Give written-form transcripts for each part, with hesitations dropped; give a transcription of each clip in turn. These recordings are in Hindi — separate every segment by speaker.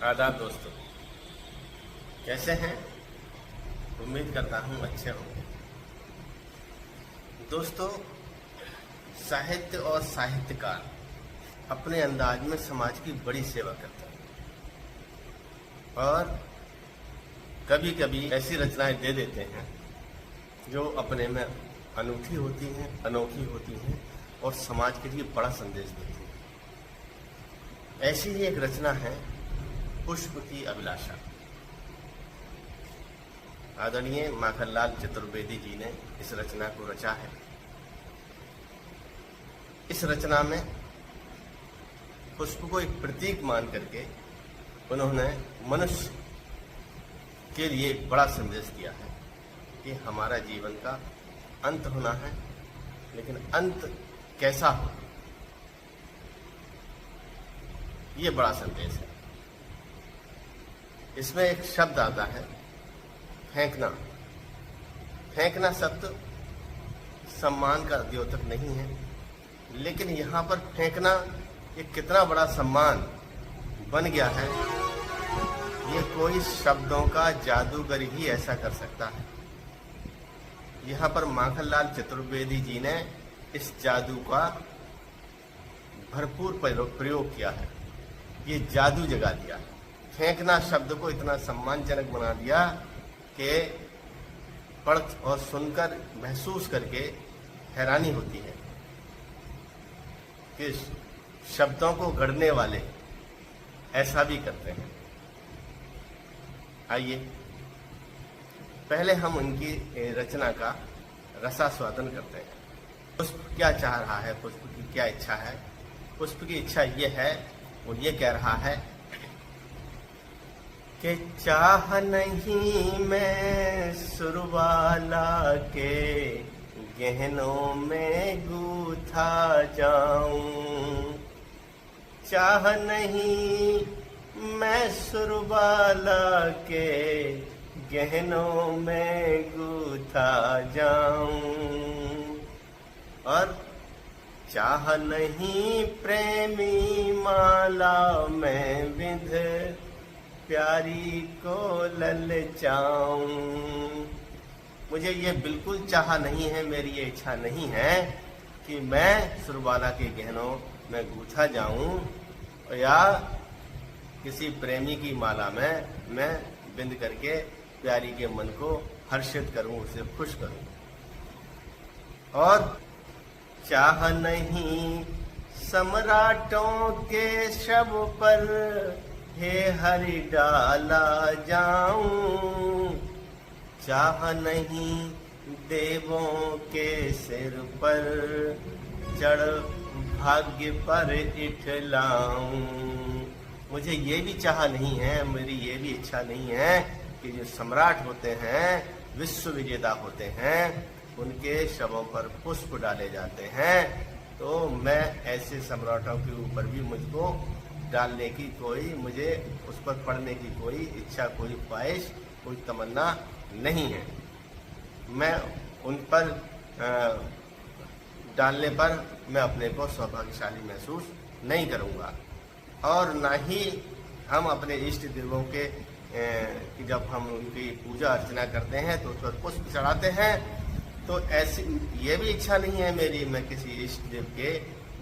Speaker 1: आदाब दोस्तों, कैसे हैं? उम्मीद करता हूँ अच्छे होंगे। दोस्तों, साहित्य और साहित्यकार अपने अंदाज में समाज की बड़ी सेवा करते हैं और कभी कभी ऐसी रचनाएं दे देते हैं जो अपने में अनूठी होती हैं, अनोखी होती हैं और समाज के लिए बड़ा संदेश देती हैं। ऐसी ही एक रचना है पुष्प की अभिलाषा। आदरणीय माखनलाल चतुर्वेदी जी ने इस रचना को रचा है। इस रचना में पुष्प को एक प्रतीक मान करके उन्होंने मनुष्य के लिए एक बड़ा संदेश दिया है कि हमारा जीवन का अंत होना है, लेकिन अंत कैसा हो, ये बड़ा संदेश है। इसमें एक शब्द आता है फेंकना। फेंकना शब्द सम्मान का द्योतक नहीं है, लेकिन यहाँ पर फेंकना एक कितना बड़ा सम्मान बन गया है, ये कोई शब्दों का जादूगर ही ऐसा कर सकता है। यहाँ पर माखनलाल चतुर्वेदी जी ने इस जादू का भरपूर प्रयोग किया है। ये जादू जगा दिया है। फेंकना शब्द को इतना सम्मानजनक बना दिया कि पढ़ और सुनकर महसूस करके हैरानी होती है कि शब्दों को गढ़ने वाले ऐसा भी करते हैं। आइए पहले हम उनकी रचना का रसास्वादन करते हैं। पुष्प क्या चाह रहा है, पुष्प की क्या इच्छा है? पुष्प की इच्छा ये है, वो ये कह रहा है कि चाह नहीं मैं सुरवाला के गहनों में गूथा जाऊं। चाह नहीं मैं सुरवाला के गहनों में गूथा जाऊं, और चाह नहीं प्रेमी माला में विंध प्यारी को ललचाऊं। मुझे ये बिल्कुल चाह नहीं है, मेरी ये इच्छा नहीं है कि मैं सुरबाला के गहनों में गूथा जाऊं या किसी प्रेमी की माला में मैं बिंद करके प्यारी के मन को हर्षित करूं, उसे खुश करूं। और चाह नहीं सम्राटों के शव पर हे हरि डाला जाऊं। चाह नहीं देवों के सिर पर चढ़ भाग्य पर इठलाऊं। मुझे ये भी चाह नहीं है, मेरी ये भी इच्छा नहीं है कि जो सम्राट होते हैं, विश्व विजेता होते हैं, उनके शवों पर पुष्प डाले जाते हैं। तो मैं ऐसे सम्राटों के ऊपर भी मुझको डालने की कोई, मुझे उस पर पढ़ने की कोई इच्छा, कोई ख्वाहिश, कोई तमन्ना नहीं है। मैं उन पर डालने पर मैं अपने को सौभाग्यशाली महसूस नहीं करूँगा। और ना ही हम अपने इष्ट देवों के जब हम उनकी पूजा अर्चना करते हैं तो उस पर पुष्प चढ़ाते हैं, तो ऐसी ये भी इच्छा नहीं है मेरी, मैं किसी इष्ट देव के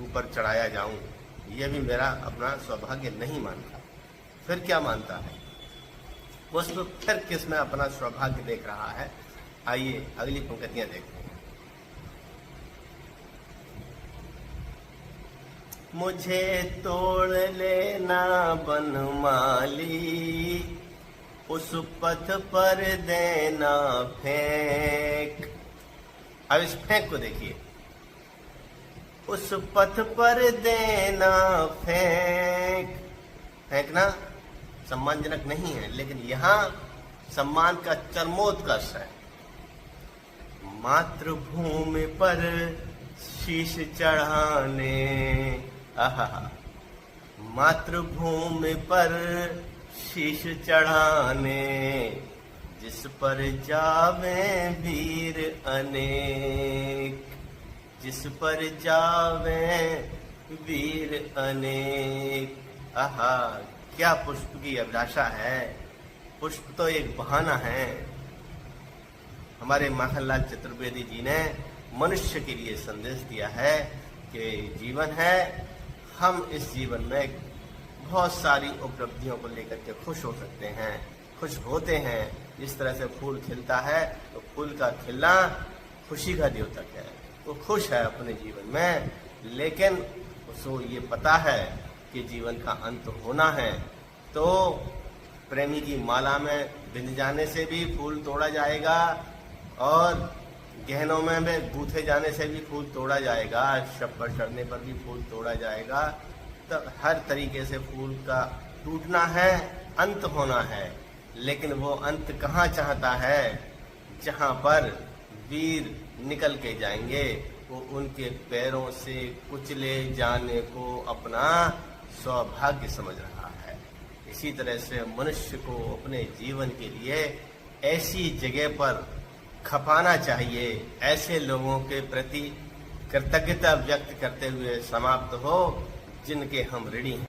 Speaker 1: ऊपर चढ़ाया जाऊं। ये भी मेरा अपना सौभाग्य नहीं मानता। फिर क्या मानता है? पुष्प फिर किस में अपना सौभाग्य देख रहा है? आइए अगली पंक्तियां देखते हैं। मुझे तोड़ लेना बनमाली, उस पथ पर देना फेंक। अब इस फेंक को देखिए। उस पथ पर देना फेंक। फेंकना सम्मानजनक नहीं है, लेकिन यहाँ सम्मान का चरमोत्कर्ष है। मातृभूमि पर शीश चढ़ाने, आहा, मातृभूमि पर शीश चढ़ाने, जिस पर जावे वीर अनेक। जिस पर जावे वीर अनेक। आहा, क्या पुष्प की अभिलाषा है? पुष्प तो एक बहाना है। हमारे माखनलाल चतुर्वेदी जी ने मनुष्य के लिए संदेश दिया है कि जीवन है, हम इस जीवन में बहुत सारी उपलब्धियों को लेकर के खुश हो सकते हैं, खुश होते हैं। जिस तरह से फूल खिलता है तो फूल का खिलना खुशी का द्योतक है। वो खुश है अपने जीवन में, लेकिन उसको ये पता है कि जीवन का अंत होना है। तो प्रेमी की माला में बिंद जाने से भी फूल तोड़ा जाएगा और गहनों में गूंथे जाने से भी फूल तोड़ा जाएगा, शब पर चढ़ने पर भी फूल तोड़ा जाएगा। तो हर तरीके से फूल का टूटना है, अंत होना है। लेकिन वो अंत कहाँ चाहता है? जहाँ पर वीर निकल के जाएंगे, वो उनके पैरों से कुचले जाने को अपना सौभाग्य समझ रहा है। इसी तरह से मनुष्य को अपने जीवन के लिए ऐसी जगह पर खपाना चाहिए, ऐसे लोगों के प्रति कृतज्ञता व्यक्त करते हुए समाप्त हो जिनके हम ऋणी हैं।